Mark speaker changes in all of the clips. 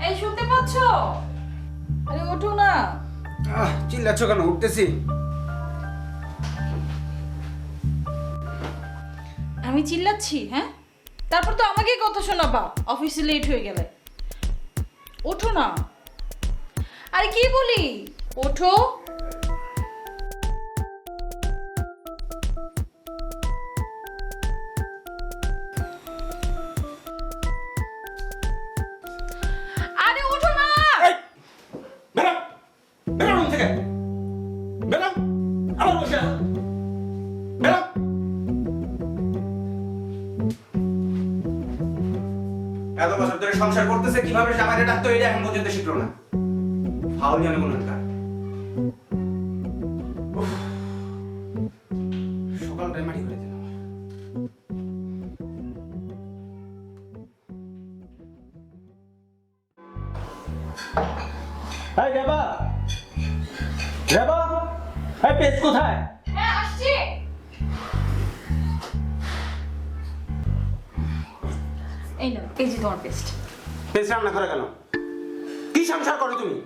Speaker 1: এই শুনতে পাচ্ছ? আরে ওঠো না।
Speaker 2: চিল্লাচ্ছ কেন? উঠতেছি।
Speaker 1: আমি চিল্লাচ্ছি? হ্যাঁ, তারপর তো আমাকেই কথা শোনাবা অফিসে লেট হয়ে গেলে। ওঠো না। আরে কি বলি, ওঠো। আরে ওঠো না।
Speaker 2: বেরো, বেরো রুম থেকে, বেরো, আবার বসে আছো। বেরো। এত বছর ধরে সংসার করতেছে, কিভাবে জামাইরে ডাকতো এটা এখন পর্যন্ত শিখলো না। ফাউল জানে মনে হয়। সকালটাই মাটি করে দিলাম।
Speaker 3: এই রেবা, রেবা, এই পেস্ট কোথায়?
Speaker 1: হ্যাঁ আসছি। এই নাও, এই যে তোমার পেস্ট।
Speaker 2: পেস্ট রান্না করে কেন? কি সংসার করো তুমি?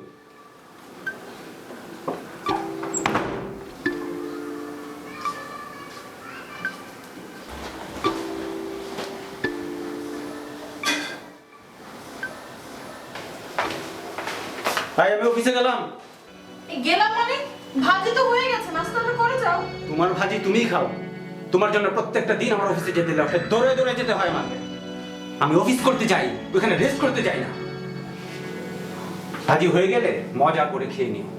Speaker 2: ভাই আমি অফিসে গেলাম।
Speaker 1: গেলাম মানে? ভাজি তো হয়ে গেছে, নাস্তাটা করে যাও।
Speaker 2: তোমার ভাজি তুমিই খাও। তোমার জন্য প্রত্যেকটা দিন আমার অফিসে যেতে লাগে, দৌড়ে দৌড়ে যেতে হয় আমাকে। আমি অফিস করতে যাই, ওখানে রেস্ট করতে যাই না। ভাজি হয়ে গেলে মজা করে খেয়ে নিও।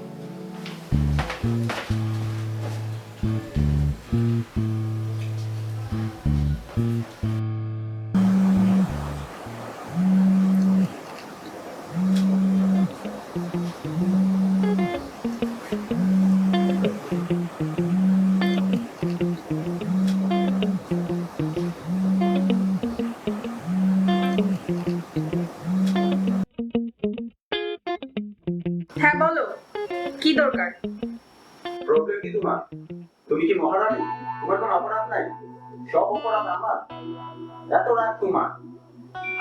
Speaker 1: হ্যাঁ বলো, কি দরকার?
Speaker 2: প্রবলেম কি তোমার? তুমি কি মহারানী? তোমার কোনো অপরাধ নাই? সব অপরাধ আমার। এত রাগ তোমার?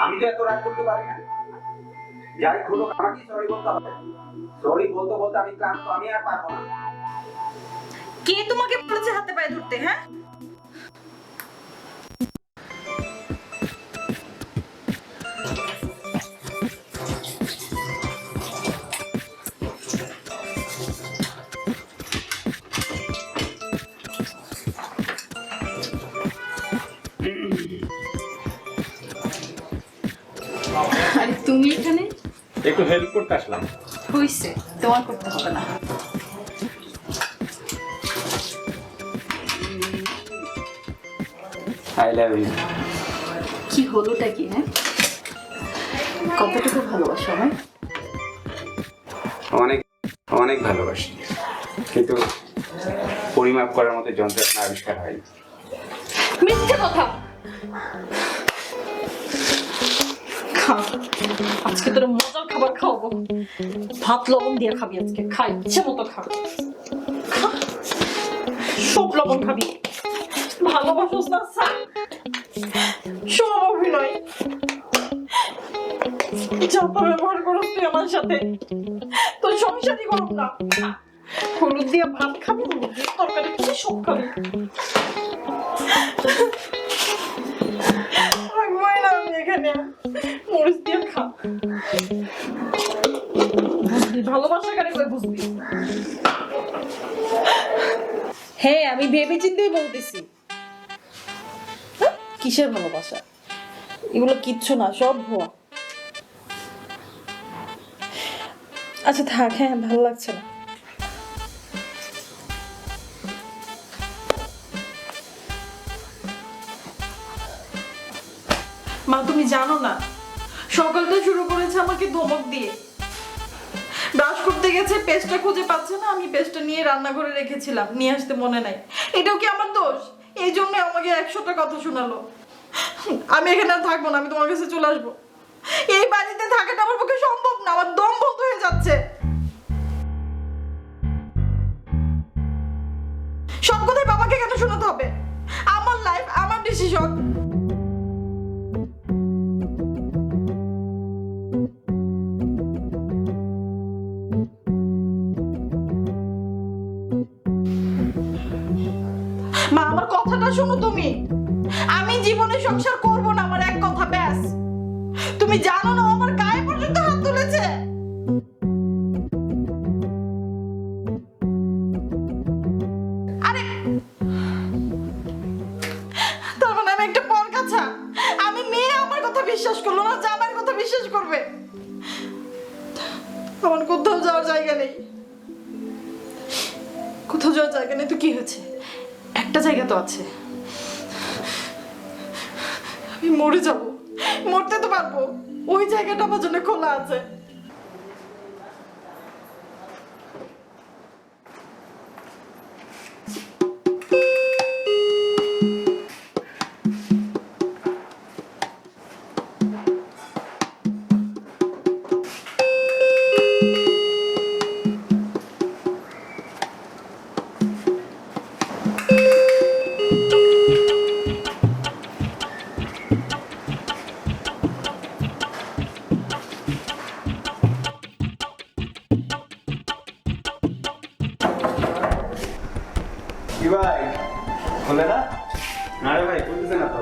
Speaker 2: আমি তো এত রাগ করতে পারি না। যাই হলো আমাকেই সরি বলতে হবে। সরি বলতে বলতে আমি ক্লান্ত, আমি আর পারবো না।
Speaker 1: কে তোমাকে বলেছে হাতে পায়ে ধরতে? হ্যাঁ, আরে তুমি এখানে?
Speaker 3: একটু হেল্প করতে আসলাম।
Speaker 1: হইছে, তোমার করতে হবে না।
Speaker 2: I love you.
Speaker 1: কি হলোটা কি? হ্যাঁ, কতটুকু ভালোবাসো আমায়?
Speaker 2: অনেক অনেক ভালোবাসি, কিন্তু পরিমাপ করার মতো যন্ত্রণা আবিষ্কার হয়নি।
Speaker 1: মিথ্যে কথা। খা, আজকে তোর মজার খাবার খাওয়াবো। ভাত লবণ দিয়ে খাবি আজকে, খা ইচ্ছে মতো খা। খা। সব লবণ খাবি। ভালোবাসোস না স্যার? সব অভিনয়। যত ব্যবহার করস তুই আমার সাথে, তোর সংসারই করব না। হলুদ দিয়ে ভাত খাবি, হলুদ দিয়ে তরকারি খাবি, সব খাবি। থাকবোই না আমি এখানে, মরিচ দিয়ে খা। বুঝবি ভালোবাসা কারে কই বুঝবি? হ্যাঁ আমি ভেবে চিন্তেই বলতেছি। কিসের ভালোবাসা? এগুলো কিচ্ছু না, সব ভুয়া। আচ্ছা থাক, হ্যাঁ ভালো লাগছে না। মা তুমি জানো না, সকালটা শুরু করেছে আমাকে ধমক দিয়ে। ব্রাশ করতে গেছে, পেস্টটা খুঁজে পাচ্ছে না, আমি পেস্টটা নিয়ে রান্নাঘরে রেখেছিলাম, নিয়ে আসতে মনে নাই। এটাও কি আমার দোষ? এই জন্য আমাকে 100টা কথা শোনালো। আমি এখানে আর থাকবো না, আমি তোমার কাছে চলে আসবো। এই বাড়িতে থাকাটা আমার পক্ষে সম্ভব না, আমার দম বন্ধ হয়ে যাচ্ছে। সব কথাই বাবাকে কেন শোনাতে হবে? আমার লাইফ, আমার ডিসিশন। শোনো তুমি, আমি জীবনে সংসার করব না, আমার এক কথা ব্যাস। তুমি জানো না ও আমার গায়ে পর্যন্ত হাত তুলেছে। আরে তার মানে আমি একটা পরগাছা? আমি মেয়ে, আমার কথা বিশ্বাস করলো না, জামাইয়ের কথা বিশ্বাস করবে? আমার কোথাও যাওয়ার জায়গা নেই, কোথাও যাওয়ার জায়গা নেই তো কি হয়েছে? একটা জায়গা তো আছে, আমি মরে যাব, মরতে তো পারবো, ওই জায়গাটা আমার জন্য খোলা আছে।
Speaker 2: কি ভাই খুলে না? না রে ভাই, খুলতেছে না তো।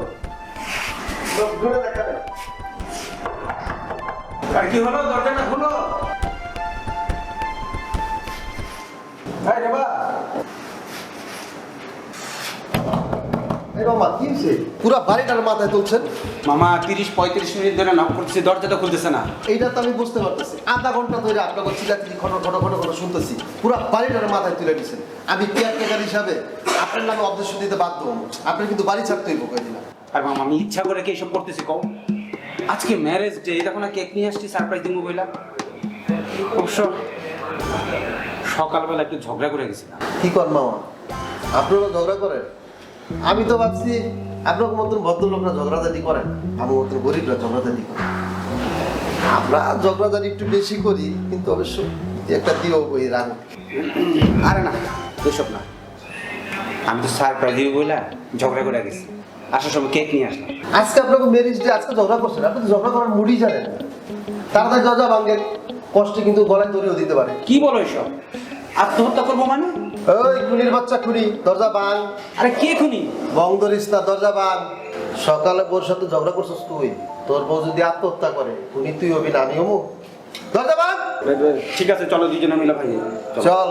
Speaker 2: ঘুরে দেখা দে। আর কি হলো, দরজাটা খুলো। এই রেবা,
Speaker 4: এই মামা কি হয়েছে? পুরা বাড়িটার মাথায় তুলছেন।
Speaker 2: মামা 30-35 মিনিট ধরে নক করতেছি, দরজাটা খুলতেছে না।
Speaker 4: এইটা তো আমি বুঝতে পারতেছি, আধা ঘন্টা ধরে আপনাকে চিল্লাচিল্লি খটো খটো খটো খটো শুনতেছি, পুরা বাড়িটার মাথায় তুলে দিচ্ছেন। আমি কেয়ারটেকার হিসাবে আপনার নামে অবজেকশন দিতে বাধ্য হবো। আপনি কিন্তু বাড়ি ছাড়তেই বোকাই দিলাম।
Speaker 2: আর মামা আমি ইচ্ছা করে কি এসব করতেছি কও? আজকে ম্যারেজ ডে, দেখো না কেক নিয়ে আসছি, সারপ্রাইজ দিব বইলা। অবশ্য সকালবেলা একটু ঝগড়া করে গেছিলাম।
Speaker 4: কি কর মামা, আপনারা ঝগড়া করেন? আমি তো ভাবছি আপনার মতন ভদ্রলোকরা ঝগড়াঝাটি করেন, আমার মতন গরিবরা ঝগড়াঝাটি করেন। আমরা ঝগড়াঝাটি একটু বেশি করি, কিন্তু অবশ্য একটা দিও ওই রাগ।
Speaker 2: আরে না, এসব না, আমি তো সারপ্রাইজ দিব বইলা ঝগড়া করে গেছি। আসার সময় কেক নিয়ে আসলাম।
Speaker 4: আজকে আপনাকে ম্যারেজ ডে, আজকে ঝগড়া করছেন, আপনি তো ঝগড়া করার মুডই জানেন না। তাড়াতাড়ি দরজা ভাঙেন, কষ্টে কিন্তু গলায় দড়িও দিতে পারে।
Speaker 2: কি বলো এসব? আত্মহত্যা করবো মানে?
Speaker 4: ওই খুনির বাচ্চা খুনি, দরজা ভাঙ।
Speaker 2: আরে কে খুনি?
Speaker 4: বং ধরিস না, দরজা ভাঙ। সকালে বোর সাথে ঝগড়া করছিস তুই, তোর বউ যদি আত্মহত্যা করে, খুনি তুই হবি না আমি হবো। দরজা ভাঙ।
Speaker 2: ঠিক আছে, চলো দুজনে মিলে ভাই।
Speaker 4: চল।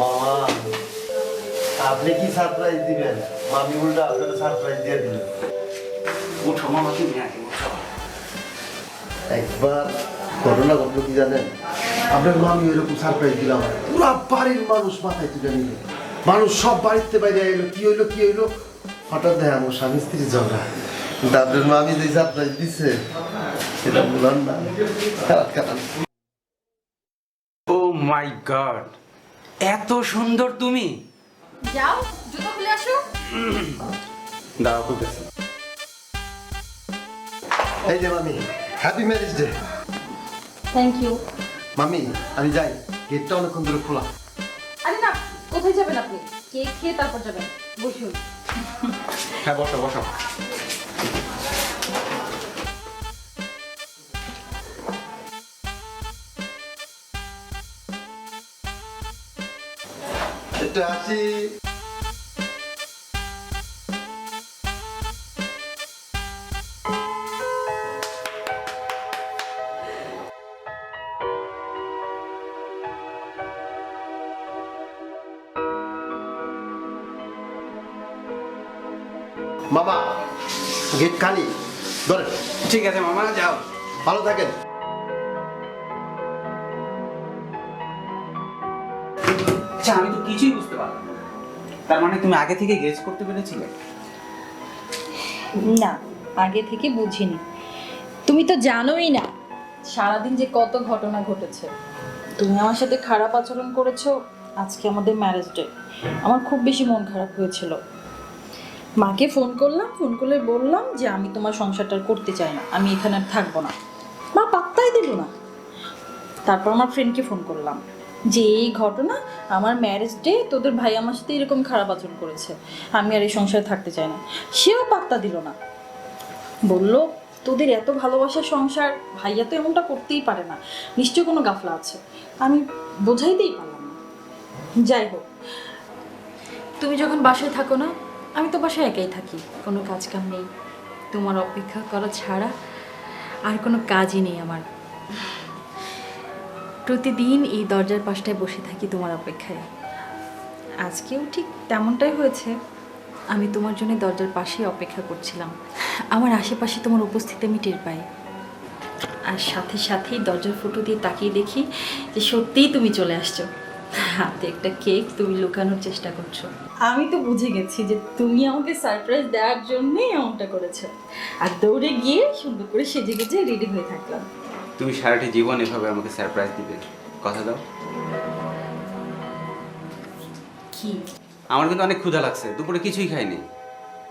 Speaker 4: মামা, আপনি কি সারপ্রাইজ দিবেন? মামি উল্টা আপনাকে সারপ্রাইজ দিয়ে দিলেন।
Speaker 2: উঠো মামা, তুমি আগে উঠো।
Speaker 4: একবার ঘটনা ঘটলো কি জানেন, আপনার মামি এরকম সারপ্রাইজ দিলাম, পুরা বাড়ির মানুষ মাথায় তুলে নিল। মানুষ সব বাড়িতে বাইরে এলো, কি হইলো কি হইলো, হঠাৎ দেখা আমার স্বামী স্ত্রী ঝগড়া। কিন্তু আপনার মামি যে সারপ্রাইজ দিছে সেটা বললাম না, খারাপ খারাপ।
Speaker 2: ও মাই গড, এত সুন্দর তুমি!
Speaker 1: যাও, জুতো খুলে আসো।
Speaker 2: দাঁড়াও, খুলতেছি।
Speaker 4: এই যে মামি, happy marriage day.
Speaker 1: Thank you.
Speaker 4: মামি আমি যাই, গেটটা অনেকক্ষণ ধরে খোলা।
Speaker 1: আরে না, কোথায় যাবেন আপনি? কেক খেয়ে তারপর যাবেন, বসুন।
Speaker 2: হ্যাঁ, বসো বসো।
Speaker 4: একটু আসি। মামা গেট খালি, ধরেন।
Speaker 2: ঠিক আছে মামা, যাও।
Speaker 4: ভালো থাকেন।
Speaker 2: আচ্ছা, আমি তো কিছুই বুঝতে পারলাম না। তার মানে তুমি আগে থেকে গেস করতে পেরেছিলে?
Speaker 5: না, আগে থেকে বুঝিনি। তুমি তো জানোই না সারাদিন যে কত ঘটনা ঘটেছে। তুমি আমার সাথে খারাপ আচরণ করেছো, আজকে আমাদের ম্যারেজ ডে। আমার খুব বেশি মন খারাপ হয়েছিল। মাকে ফোন করলাম, ফোন করে বললাম যে আমি তোমার সংসারটা করতে চাই না, আমি এখানে আর থাকবো না। মা পাত্তাই দিল না। তারপর আমার ফ্রেন্ডকে ফোন করলাম যে এই ঘটনা, আমার ম্যারেজ ডে, তোদের ভাই আমার সাথে এরকম খারাপ আচরণ করেছে, আমি আর এই সংসারে থাকতে চাই না। সেও পাত্তা দিল না, বলল তোদের এত ভালোবাসার সংসার, ভাইয়া তো এমনটা করতেই পারে না, নিশ্চয় কোনো গাফলা আছে। আমি বোঝাইতেই পারলাম না। যাই হোক, তুমি যখন বাসায় থাকো না, আমি তো বাসায় একাই থাকি, কোনো কাজ কাম নেই। তোমার অপেক্ষা করা ছাড়া আর কোনো কাজই নেই আমার। প্রতিদিন এই দরজার পাশটায় বসে থাকি তোমার অপেক্ষায়। আজকেও ঠিক তেমনটাই হয়েছে। আমি তোমার জন্য দরজার পাশেই অপেক্ষা করছিলাম। আমার আশেপাশে তোমার উপস্থিতি আমি টের পাই। আর সাথে সাথেই দরজার ফুটো দিয়ে তাকিয়ে দেখি যে সত্যিই তুমি চলে আসছো। হাতে একটা কেক তুমি লুকানোর চেষ্টা করছো। আমি তো বুঝে গেছি যে তুমি আমাকে সারপ্রাইজ দেওয়ার জন্যই এমনটা করেছো। আর দৌড়ে গিয়ে সুন্দর করে সেজে গুজে রেডি হয়ে থাকলাম।
Speaker 2: তুমি সারাটি জীবন এভাবে আমাকে সারপ্রাইজ দিবে, কথা দাও।
Speaker 5: কি?
Speaker 2: আমার কিন্তু অনেক ক্ষুধা লাগছে, দুপুরে কিছুই খাইনি।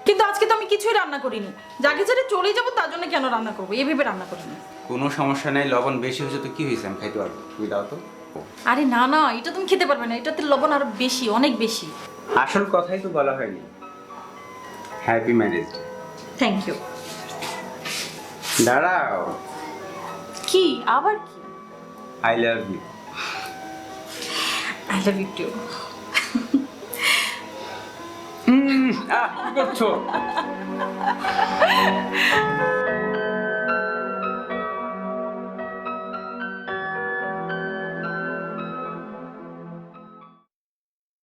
Speaker 1: কিন্তু আজকে তো আমি কিছুই রান্না করিনি। যাকে ছেড়ে চলে যাবো তার জন্য কেন রান্না করবো? এভাবে রান্না করিনি।
Speaker 2: কোনো সমস্যা নেই, লবণ বেশি হয়েছে তো কি হয়েছে, আমি খাইতে পারবো, তুমি দাও তো।
Speaker 5: আরে না না, এটা তুমি খেতে পারবে না, এটাতে লবণ আরো বেশি, অনেক বেশি।
Speaker 2: আসল কথাই তো বলা হয়নি। Happy marriage day.
Speaker 5: Thank you.
Speaker 2: দাঁড়াও,
Speaker 5: কি আবার কি?
Speaker 2: I love you.
Speaker 5: I love you too.
Speaker 2: কি করছো?